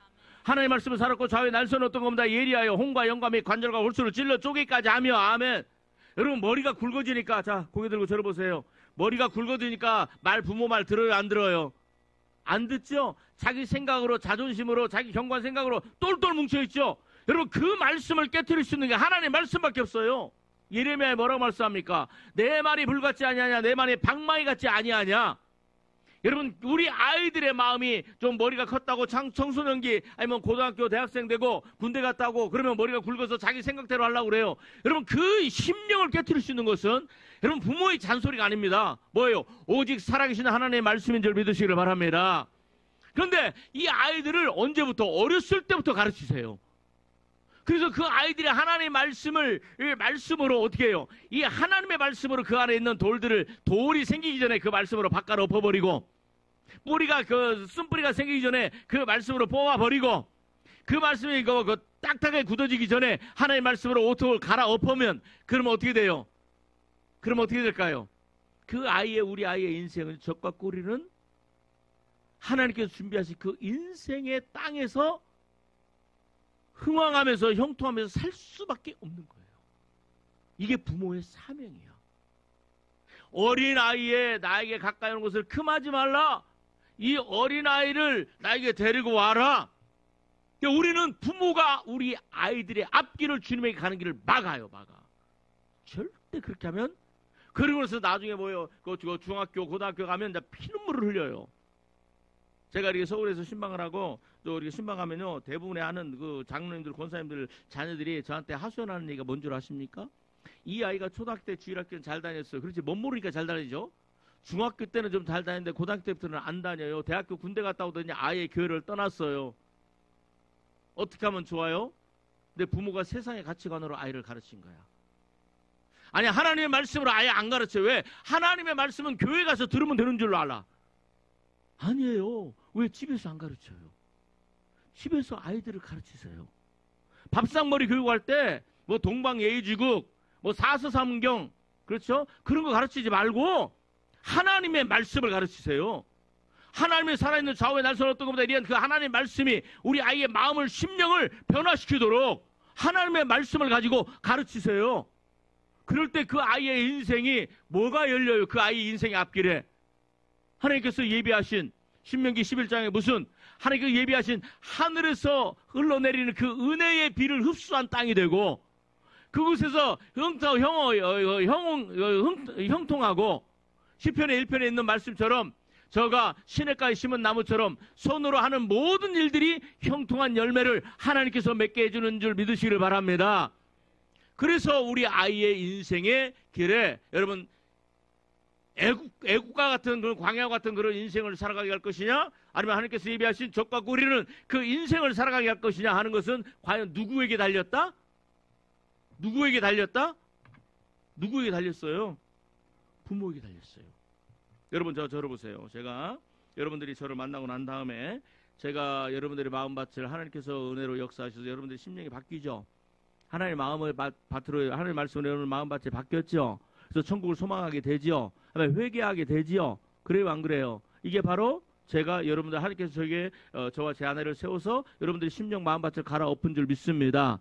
하나님의 말씀을 살았고 좌우에 날선 어떤 겁니다. 예리하여 홍과 영과 및 관절과 골수를 찔러 쪼개기까지 하며. 아멘. 여러분 머리가 굵어지니까, 자 고개 들고 저러보세요. 머리가 굵어지니까 부모 말 들어요 안 들어요? 안 듣죠? 자기 생각으로, 자존심으로, 자기 경관 생각으로 똘똘 뭉쳐있죠? 여러분 그 말씀을 깨트릴 수 있는 게 하나님의 말씀밖에 없어요. 예레미야에 뭐라고 말씀합니까? 내 말이 불같지 아니하냐, 내 말이 방망이 같지 아니하냐. 여러분 우리 아이들의 마음이 좀 머리가 컸다고 청소년기 아니면 고등학교 대학생 되고 군대 갔다 오고 그러면 머리가 굵어서 자기 생각대로 하려고 그래요. 여러분 그 심령을 깨트릴 수 있는 것은 여러분 부모의 잔소리가 아닙니다. 뭐예요? 오직 살아계신 하나님의 말씀인 줄 믿으시기를 바랍니다. 그런데 이 아이들을 언제부터? 어렸을 때부터 가르치세요. 그래서 그 아이들이 하나님의 말씀으로 어떻게 해요? 이 하나님의 말씀으로 그 안에 있는 돌이 생기기 전에 그 말씀으로 바깥 엎어버리고, 뿌리가 쓴뿌리가 생기기 전에 그 말씀으로 뽑아버리고, 그 말씀이 딱딱하게 굳어지기 전에 하나님의 말씀으로 오토를 갈아 엎으면, 그러면 어떻게 돼요? 그러면 어떻게 될까요? 우리 아이의 인생은 젖과 꿀이는 하나님께서 준비하신 그 인생의 땅에서 흥황하면서 형통하면서 살 수밖에 없는 거예요. 이게 부모의 사명이야. 어린아이에 나에게 가까이 오는 것을 금하지 말라. 이 어린아이를 나에게 데리고 와라. 우리는 부모가 우리 아이들의 앞길을 주님에게 가는 길을 막아요. 절대 그렇게 하면, 그러고 나서 나중에 뭐예요? 중학교, 고등학교 가면 피눈물을 흘려요. 제가 이렇게 서울에서 신방을 하고 또 이렇게 신방하면요, 대부분의 아는 그 장로님들, 권사님들 자녀들이 저한테 하소연하는 얘기가 뭔 줄 아십니까? 이 아이가 초등학교 때 주일학교는 잘 다녔어요. 그렇지, 못 모르니까 잘 다니죠. 중학교 때는 좀 잘 다녔는데 고등학교 때부터는 안 다녀요. 대학교 군대 갔다 오더니 아예 교회를 떠났어요. 어떻게 하면 좋아요? 근데 부모가 세상의 가치관으로 아이를 가르친 거야. 아니, 하나님의 말씀으로 아예 안 가르쳐요. 왜? 하나님의 말씀은 교회 가서 들으면 되는 줄로 알아. 아니에요. 왜 집에서 안 가르쳐요? 집에서 아이들을 가르치세요. 밥상머리 교육할 때 뭐 동방예의지국, 뭐 사서삼경, 그렇죠? 그런 거 가르치지 말고 하나님의 말씀을 가르치세요. 하나님의 살아있는 좌우의 날선 어떤 것보다 이런 그 하나님의 말씀이 우리 아이의 마음을, 심령을 변화시키도록 하나님의 말씀을 가지고 가르치세요. 그럴 때 그 아이의 인생이 뭐가 열려요? 그 아이의 인생의 앞길에 하나님께서 예비하신, 신명기 11장에 무슨 하나님께서 예비하신 하늘에서 흘러내리는 그 은혜의 비를 흡수한 땅이 되고, 그곳에서 형통하고, 시편의 1편에 있는 말씀처럼 저가 시냇가에 심은 나무처럼 손으로 하는 모든 일들이 형통한 열매를 하나님께서 맺게 해주는 줄 믿으시기를 바랍니다. 그래서 우리 아이의 인생의 길에 여러분 애국가 같은 그런 광야 같은 그런 인생을 살아가게 할 것이냐, 아니면 하나님께서 예비하신 젖과 꿀이는 그 인생을 살아가게 할 것이냐 하는 것은 과연 누구에게 달렸다? 누구에게 달렸다? 누구에게 달렸어요? 부모에게 달렸어요. 여러분 저를 보세요. 제가 여러분들이 저를 만나고 난 다음에 제가 여러분들의 마음밭을 하나님께서 은혜로 역사하셔서 여러분들의 심령이 바뀌죠. 하나님의 마음을 밭으로, 하나님의 말씀으로 여러분 마음밭이 바뀌었죠. 그래서 천국을 소망하게 되지요. 회개하게 되지요. 그래요, 안 그래요? 이게 바로 제가 여러분들, 하나님께서 저에게 저와 제 아내를 세워서 여러분들의 심령 마음밭을 갈아엎은 줄 믿습니다.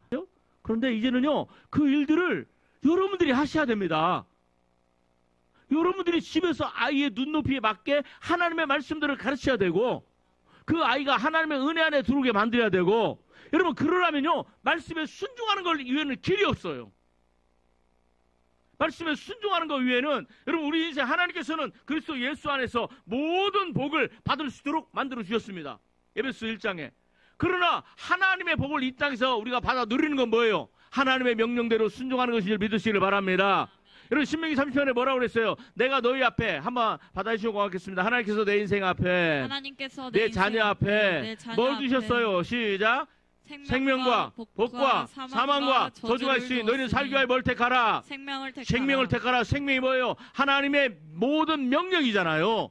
그런데 이제는요, 그 일들을 여러분들이 하셔야 됩니다. 여러분들이 집에서 아이의 눈높이에 맞게 하나님의 말씀들을 가르쳐야 되고, 그 아이가 하나님의 은혜 안에 들어오게 만들어야 되고, 여러분 그러려면요, 말씀에 순종하는 걸 이외에는 길이 없어요. 말씀에 순종하는 것 위에는 여러분 우리 인생 하나님께서는 그리스도 예수 안에서 모든 복을 받을 수 있도록 만들어 주셨습니다. 에베소 1장에. 그러나 하나님의 복을 이 땅에서 우리가 받아 누리는 건 뭐예요? 하나님의 명령대로 순종하는 것을 믿으시기를 바랍니다. 여러분 신명기 30편에 뭐라고 그랬어요? 내가 너희 앞에 한번 받아주시고 가겠습니다. 하나님께서 내 인생 앞에, 하나님께서 내 자녀 앞에 뭘 두셨어요? 시작. 생명과 복과 사망과 저주가 있으니 너희는 살기 위하여 뭘 택하라? 생명을 택하라. 생명이 뭐예요? 하나님의 모든 명령이잖아요.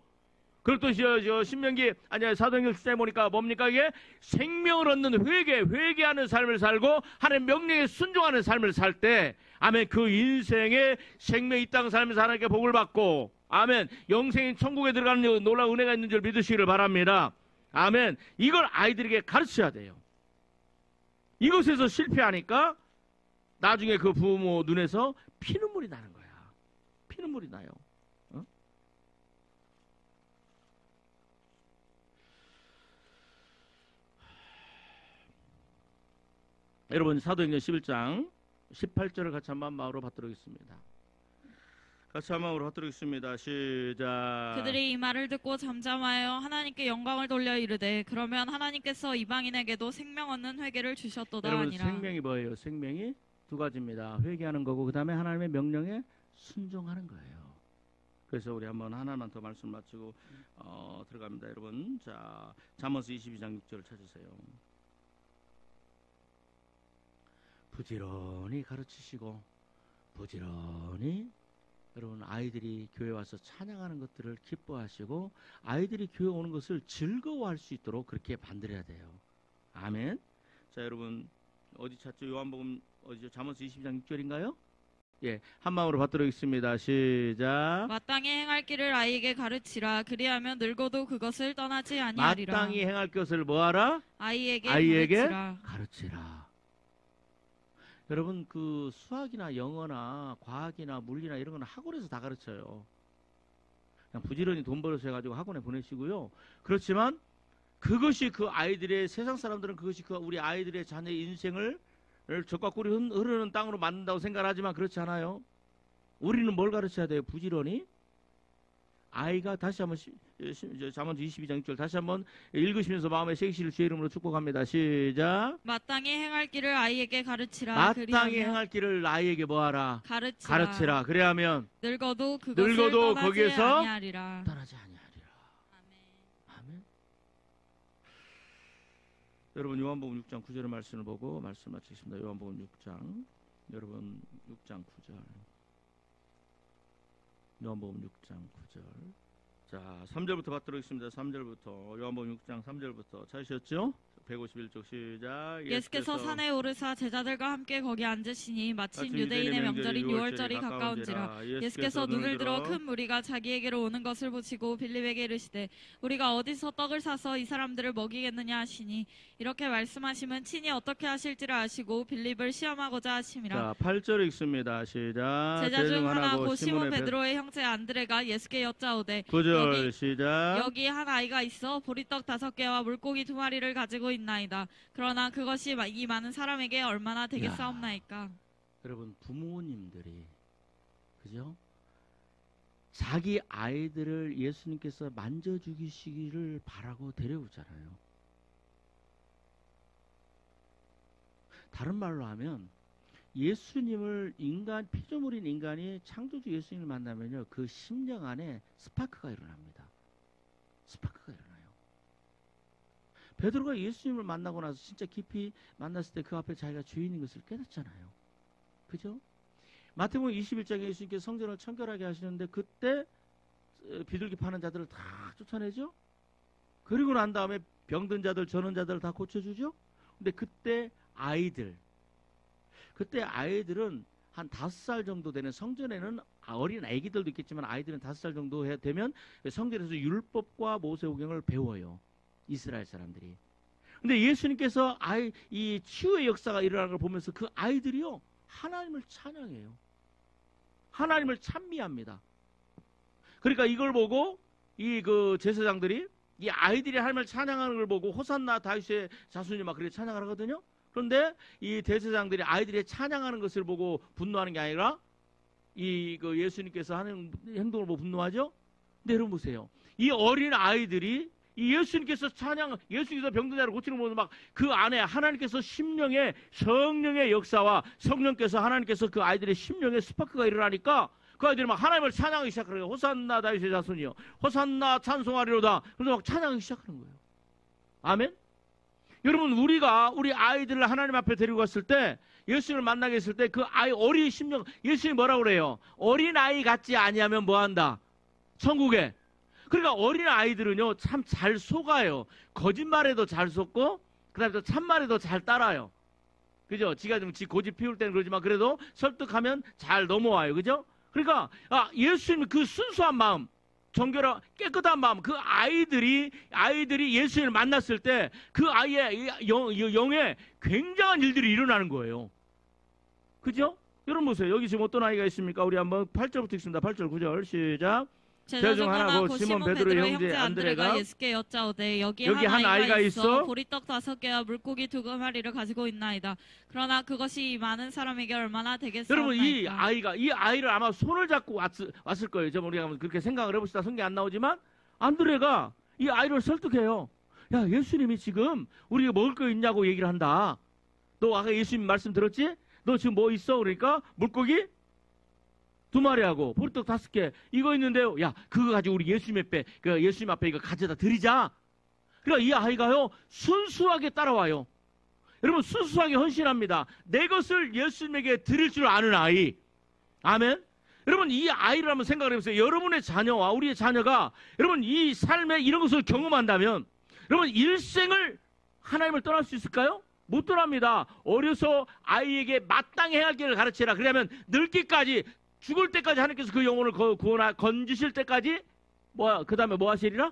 그리고 또 신명기 아니 사도행전 7장에 보니까 뭡니까? 이게 생명을 얻는 회개하는 삶을 살고 하나님의 명령에 순종하는 삶을 살 때 아멘 그 인생에 생명 이 땅 살면서 하나님께 복을 받고 아멘 영생인 천국에 들어가는 놀라운 은혜가 있는 줄 믿으시기를 바랍니다. 아멘. 이걸 아이들에게 가르쳐야 돼요. 이것에서 실패하니까 나중에 그 부모 눈에서 피눈물이 나는 거야. 피눈물이 나요. 어? 여러분 사도행전 11장 18절을 같이 한번 마음으로 받도록 하겠습니다. 같이 한 마음으로 받도록 하겠습니다. 시작. 그들이 이 말을 듣고 잠잠하여 하나님께 영광을 돌려 이르되 그러면 하나님께서 이방인에게도 생명 얻는 회개를 주셨도다 여러분 아니라. 생명이 뭐예요? 생명이 두 가지입니다. 회개하는 거고 그 다음에 하나님의 명령에 순종하는 거예요. 그래서 우리 한번 하나만 더 말씀 마치고 들어갑니다. 여러분 자 잠언서 22장 6절을 찾으세요. 부지런히 가르치시고 부지런히 여러분 아이들이 교회 와서 찬양하는 것들을 기뻐하시고 아이들이 교회 오는 것을 즐거워할 수 있도록 그렇게 만들어야 돼요. 아멘. 자 여러분 어디 찾죠? 요한복음 어디죠? 잠언서 22장 6절인가요? 예, 한 마음으로 받도록 하겠습니다. 시작. 마땅히 행할 길을 아이에게 가르치라. 그리하면 늙어도 그것을 떠나지 아니하리라. 마땅히 행할 것을 뭐하라? 아이에게 가르치라. 여러분 그 수학이나 영어나 과학이나 물리나 이런 거는 학원에서 다 가르쳐요. 그냥 부지런히 돈 벌어서 해가지고 학원에 보내시고요. 그렇지만 그것이 그 아이들의 세상 사람들은 그것이 그 우리 아이들의 자녀의 인생을 젖과 꿀이 흐르는 땅으로 만든다고 생각하지만 그렇지 않아요. 우리는 뭘 가르쳐야 돼요? 부지런히 아이가 다시 한번 잠언서 22장 6절 다시 한번 읽으시면서 마음에 새기시를 주의 이름으로 축복합니다. 시작. 마땅히 행할 길을 아이에게 가르치라. 마땅히 행할 길을 아이에게 뭐하라? 가르치라. 그래야면 늙어도 그것을 떠나지 거기에서 아니하리라. 떠나지 아니하리라. 아멘. 여러분 요한복음 6장 9절의 말씀을 보고 말씀 마치겠습니다. 요한복음 6장 여러분 6장 9절 요한복음 6장 9절 자 3절부터 받도록 하겠습니다. 3절부터 요한복음 6장 3절부터 찾으셨죠? 151쪽 시작. 예수께서 산에 오르사 제자들과 함께 거기 앉으시니 마침 유대인의 명절인 유월절이 가까운지라. 예수께서 눈을 들어 큰 무리가 자기에게로 오는 것을 보시고 빌립에게 이르시되 우리가 어디서 떡을 사서 이 사람들을 먹이겠느냐 하시니 이렇게 말씀하시면 친히 어떻게 하실지를 아시고 빌립을 시험하고자 하심이라. 자 8절 읽습니다. 시작. 제자 중 하나 곧 시몬 베드로의 형제 안드레가 예수께 여짜오되 9절 시작. 여기 한 아이가 있어 보리떡 5개와 물고기 2마리를 가지고 있나이다. 그러나 그것이 이 많은 사람에게 얼마나 되겠사옵나이까. 여러분 부모님들이 그죠? 자기 아이들을 예수님께서 만져주시기를 바라고 데려오잖아요. 다른 말로 하면 예수님을 피조물인 인간이 창조주 예수님을 만나면요 그 심령 안에 스파크가 일어납니다. 스파크가 일어나요. 베드로가 예수님을 만나고 나서 진짜 깊이 만났을 때 그 앞에 자기가 죄인인 것을 깨닫잖아요. 그죠? 마태복음 21장에 예수님께서 성전을 청결하게 하시는데 그때 비둘기 파는 자들을 다 쫓아내죠. 그리고 난 다음에 병든 자들, 전원 자들을 다 고쳐주죠. 근데 그때 아이들은 한 5살 정도 되는 성전에는 어린 아기들도 있겠지만 아이들은 5살 정도 되면 성전에서 율법과 모세오경을 배워요. 이스라엘 사람들이. 근데 예수님께서 이 치유의 역사가 일어나는 걸 보면서 그 아이들이요 하나님을 찬양해요. 하나님을 찬미합니다. 그러니까 이걸 보고 이 그 제사장들이 이 아이들이 하나님을 찬양하는 걸 보고 호산나 다윗의 자손이 막 그렇게 찬양하거든요. 그런데 이 대제사장들이 아이들이 찬양하는 것을 보고 분노하는 게 아니라 이 그 예수님께서 하는 행동을 보고 분노하죠. 근데 여러분 보세요. 이 어린 아이들이 이 예수님께서 예수님께서 병든 자를 고치는 모습 막 그 안에 하나님께서 심령의 성령의 역사와 성령께서 하나님께서 그 아이들의 심령의 스파크가 일어나니까 그 아이들이 막 하나님을 찬양하기 시작하는 거예요. 호산나 다윗의 자손이요. 호산나 찬송하리로다. 그래서 막 찬양하기 시작하는 거예요. 아멘. 여러분 우리가 우리 아이들을 하나님 앞에 데리고 갔을 때 예수님을 만나게 했을 때 그 아이 어린 심령 예수님이 뭐라고 그래요? 어린 아이 같지 아니하면 뭐한다? 천국에. 그러니까 어린 아이들은요 참 잘 속아요. 거짓말에도 잘 속고 그다음에 또 참말에도 잘 따라요. 그죠? 지가 좀 지 고집 피울 때는 그러지만 그래도 설득하면 잘 넘어와요. 그죠? 그러니까 예수님 그 순수한 마음, 정결한 깨끗한 마음, 그 아이들이 예수님을 만났을 때 그 아이의 영에 굉장한 일들이 일어나는 거예요. 그죠? 여러분 보세요. 여기 지금 어떤 아이가 있습니까? 우리 한번 8절부터 읽습니다. 8절 9절 시작. 제자 중 하나 곧 시몬 베드로의 형제 안드레가 예수께 여짜오되 여기 한 아이가 있어 보리떡 5개와 물고기 2마리를 가지고 있나이다. 그러나 그것이 많은 사람에게 얼마나 되겠사옵나이까. 여러분 이 아이를 아마 손을 잡고 왔을 거예요. 좀 우리가 그렇게 생각을 해봅시다. 성경에 안 나오지만 안드레가 이 아이를 설득해요. 야, 예수님이 지금 우리가 먹을 거 있냐고 얘기를 한다. 너 아까 예수님 말씀 들었지? 너 지금 뭐 있어? 그러니까 물고기 2마리하고 보리떡 5개 이거 있는데요. 야, 그거 가지고 우리 예수님 앞에 이거 가져다 드리자. 그러니까 이 아이가요 순수하게 따라와요. 여러분 순수하게 헌신합니다. 내 것을 예수님에게 드릴 줄 아는 아이. 아멘. 여러분 이 아이를 한번 생각을 해보세요. 여러분의 자녀와 우리의 자녀가 여러분 이 삶에 이런 것을 경험한다면 여러분 일생을 하나님을 떠날 수 있을까요? 못 떠납니다. 어려서 아이에게 마땅히 해야 할 길을 가르치라. 그러면 늙기까지 죽을 때까지 하나님께서 그 영혼을 건지실 때까지 그 다음에 뭐 하시리라?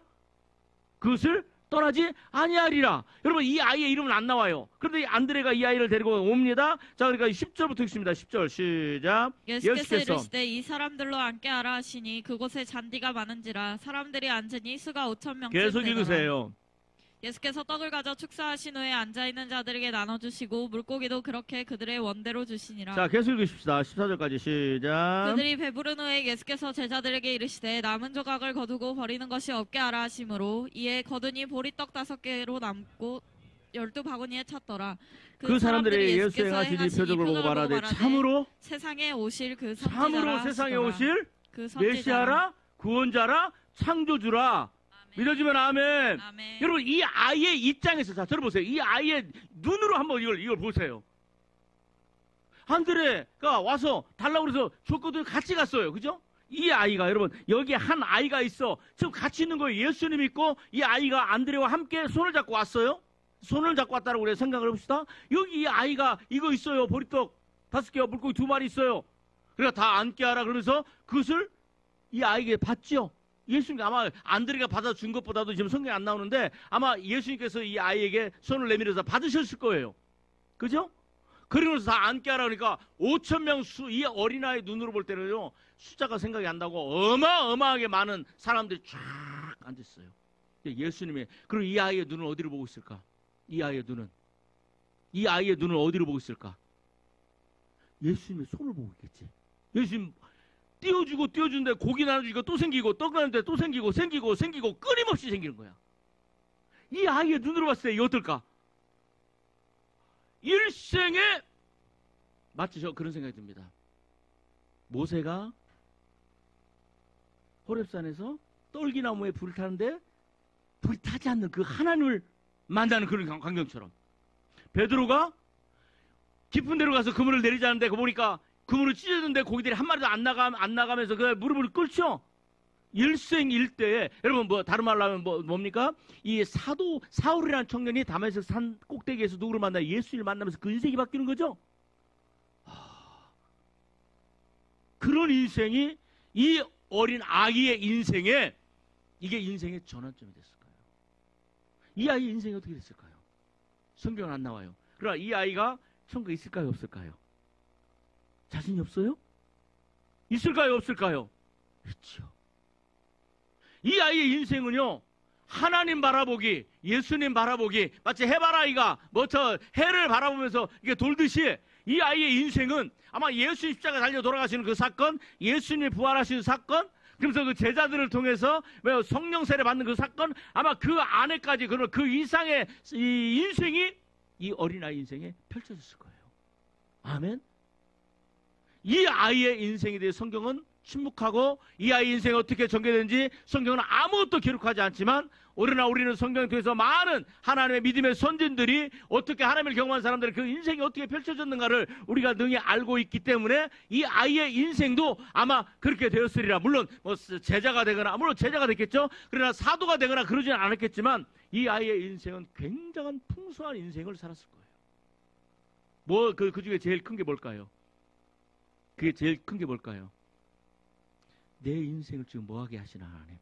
그것을 떠나지 아니하리라. 여러분 이 아이의 이름은 안 나와요. 그런데 이 안드레가 이 아이를 데리고 옵니다. 자, 그러니까 10절부터 읽습니다. 10절 시작. 예수께서 이르시되 이 사람들로 앉게 하라 하시니 그곳에 잔디가 많은지라 사람들이 앉으니 수가 5,000명쯤 계속 되더라. 읽으세요. 예수께서 떡을 가져 축사하신 후에 앉아있는 자들에게 나눠주시고 물고기도 그렇게 그들의 원대로 주시니라. 자, 계속 읽으십시다. 14절까지 시작. 그들이 배부른 후에 예수께서 제자들에게 이르시되 남은 조각을 거두고 버리는 것이 없게 하라 하시므로 이에 거두니 보리떡 5개로 남고 12바구니에 찼더라. 그 사람들이 예수 행하시니 표적을 보고 말하되 참으로 세상에 오실 그 선지자라 참으로 세상에 오실 그 메시아라 구원자라 창조주라. 믿어지면 아멘. 아멘. 여러분 이 아이의 입장에서 자 들어보세요. 이 아이의 눈으로 한번 이걸 보세요. 안드레가 와서 달라고 그래서 줬거든. 같이 갔어요. 그죠? 이 아이가 여러분 여기 한 아이가 있어. 지금 같이 있는 거예요. 예수님 있고 이 아이가 안드레와 함께 손을 잡고 왔어요. 손을 잡고 왔다고 우리가 생각을 해봅시다. 여기 이 아이가 이거 있어요. 보리떡 5개와 물고기 2마리 있어요. 그러니까 다 앉게 하라 그러면서 그것을 이 아이에게 받죠. 예수님 아마 안드레가 받아준 것보다도 지금 성경에 안 나오는데 아마 예수님께서 이 아이에게 손을 내밀어서 받으셨을 거예요. 그죠? 그러면서 다 앉게 하라 그러니까 5,000명 이 어린아이 눈으로 볼 때는요 숫자가 생각이 안 나고 어마어마하게 많은 사람들이 쫙 앉았어요. 예수님이 그리고 이 아이의 눈을 어디로 보고 있을까? 이 아이의 눈을 어디로 보고 있을까? 예수님의 손을 보고 있겠지. 예수님 띄워주는데 고기 나눠주니까 또 생기고 떡 나누는데 또 생기고 끊임없이 생기는 거야. 이 아이의 눈으로 봤을 때 이게 어떨까? 일생에 마치 저 그런 생각이 듭니다. 모세가 호렙산에서 떨기나무에 불을 타는데 불이 타지 않는 그 하나님을 만나는 그런 광경처럼 베드로가 깊은 데로 가서 그물을 내리자는데 보니까 그물을 찢었는데 고기들이 한 마리도 안 나가면서 그 무릎을 꿇죠. 일생일대에 여러분 뭐 다른 말로 하면 뭡니까? 이 사도 사울이라는 청년이 다메섹 산 꼭대기에서 누구를 만나 예수를 만나면서 그 인생이 바뀌는 거죠. 그런 인생이 이 어린 아기의 인생에 이게 인생의 전환점이 됐을까요? 이 아이의 인생이 어떻게 됐을까요? 성경은 안 나와요. 그러나 이 아이가 천국에 있을까요? 없을까요? 자신이 없어요? 있을까요? 없을까요? 있죠. 이 아이의 인생은요 하나님 바라보기, 예수님 바라보기, 마치 해바라기가 저 해를 바라보면서 이게 돌듯이 이 아이의 인생은 아마 예수 십자가 달려 돌아가시는 그 사건, 예수님이 부활하시는 사건, 그러면서 그 제자들을 통해서 성령 세례 받는 그 사건, 아마 그 안에까지 그 이상의 이 인생이 이 어린아이 인생에 펼쳐졌을 거예요. 아멘. 이 아이의 인생에 대해 성경은 침묵하고 이 아이 인생이 어떻게 전개되는지 성경은 아무것도 기록하지 않지만 오늘날 우리는 성경을 통해서 많은 하나님의 믿음의 선진들이 어떻게 하나님을 경험한 사람들의 그 인생이 어떻게 펼쳐졌는가를 우리가 능히 알고 있기 때문에 이 아이의 인생도 아마 그렇게 되었으리라. 물론 뭐 제자가 되거나, 물론 제자가 됐겠죠. 그러나 사도가 되거나 그러지는 않았겠지만 이 아이의 인생은 굉장한 풍성한 인생을 살았을 거예요. 뭐 그 중에 제일 큰 게 뭘까요? 그게 제일 큰 게 뭘까요? 내 인생을 지금 뭐하게 하시나 하나님.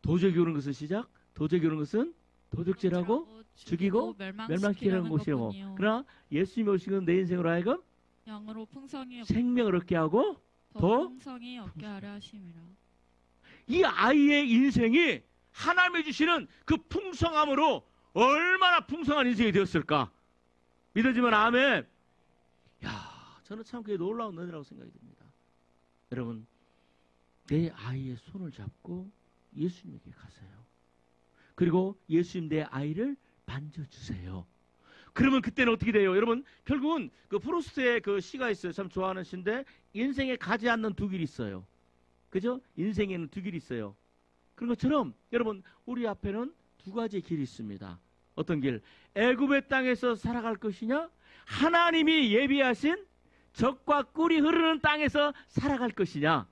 도적이 오는 것은 시작, 도적이 오는 것은 도둑질하고 죽이고 멸망시키는 곳이라고. 그러나 예수님이 오신 것은 내 인생으로 하여금 영으로 풍성히 생명을 얻게 하고 더 풍성히 얻게 하려 하심이라. 이 아이의 인생이 하나님이 주시는 그 풍성함으로 얼마나 풍성한 인생이 되었을까? 믿어지면 아멘. 야, 저는 참 그게 놀라운 은혜라고 생각이 듭니다. 여러분, 내 아이의 손을 잡고 예수님에게 가세요. 그리고 예수님 내 아이를 만져주세요. 그러면 그때는 어떻게 돼요? 여러분, 결국은 그 프로스트의 그 시가 있어요. 참 좋아하는 시인데, 인생에 가지 않는 두 길이 있어요. 그죠? 인생에는 두 길이 있어요. 그런 것처럼 여러분, 우리 앞에는 두 가지 길이 있습니다. 어떤 길? 애굽의 땅에서 살아갈 것이냐? 하나님이 예비하신 젖과 꿀이 흐르는 땅에서 살아갈 것이냐?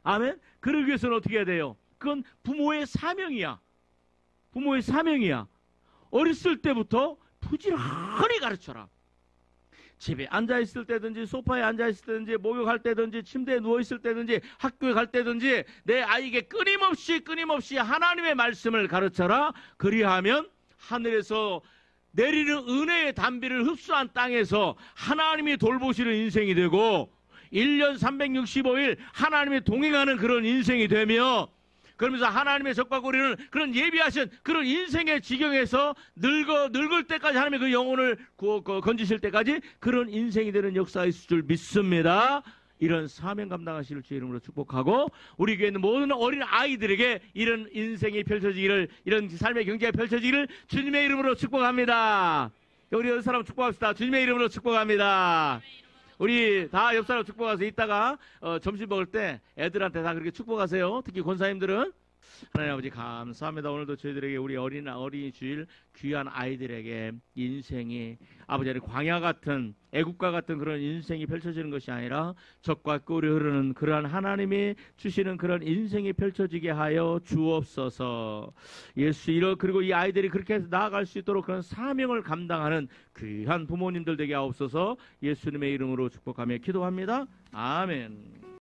아멘? 그러기 위해서는 어떻게 해야 돼요? 그건 부모의 사명이야. 부모의 사명이야. 어렸을 때부터 부지런히 가르쳐라. 집에 앉아있을 때든지 소파에 앉아있을 때든지 목욕할 때든지 침대에 누워있을 때든지 학교에 갈 때든지 내 아이에게 끊임없이 하나님의 말씀을 가르쳐라. 그리하면 하늘에서 내리는 은혜의 단비를 흡수한 땅에서 하나님이 돌보시는 인생이 되고 1년 365일 하나님이 동행하는 그런 인생이 되며 그러면서 하나님의 젖과 꿀이는 그런 예비하신 그런 인생의 지경에서 늙을 때까지 하나님의 그 영혼을 건지실 때까지 그런 인생이 되는 역사가 있을 줄 믿습니다. 이런 사명 감당하시를 주의 이름으로 축복하고 우리 교회 있는 모든 어린 아이들에게 이런 인생이 펼쳐지기를, 이런 삶의 경제가 펼쳐지기를 주님의 이름으로 축복합니다. 우리 옆 사람 축복합시다. 주님의 이름으로 축복합니다. 우리 다 옆 사람 축복하세요. 이따가 점심 먹을 때 애들한테 다 그렇게 축복하세요. 특히 권사님들은. 하나님 아버지 감사합니다. 오늘도 저희들에게 우리 어린이 주일 귀한 아이들에게 인생이 아버지 광야 같은 애국과 같은 그런 인생이 펼쳐지는 것이 아니라 젖과 꿀이 흐르는 그러한 하나님이 주시는 그런 인생이 펼쳐지게 하여 주옵소서. 예수 그리고 이 아이들이 그렇게 나아갈 수 있도록 그런 사명을 감당하는 귀한 부모님들 되게 하옵소서. 예수님의 이름으로 축복하며 기도합니다. 아멘.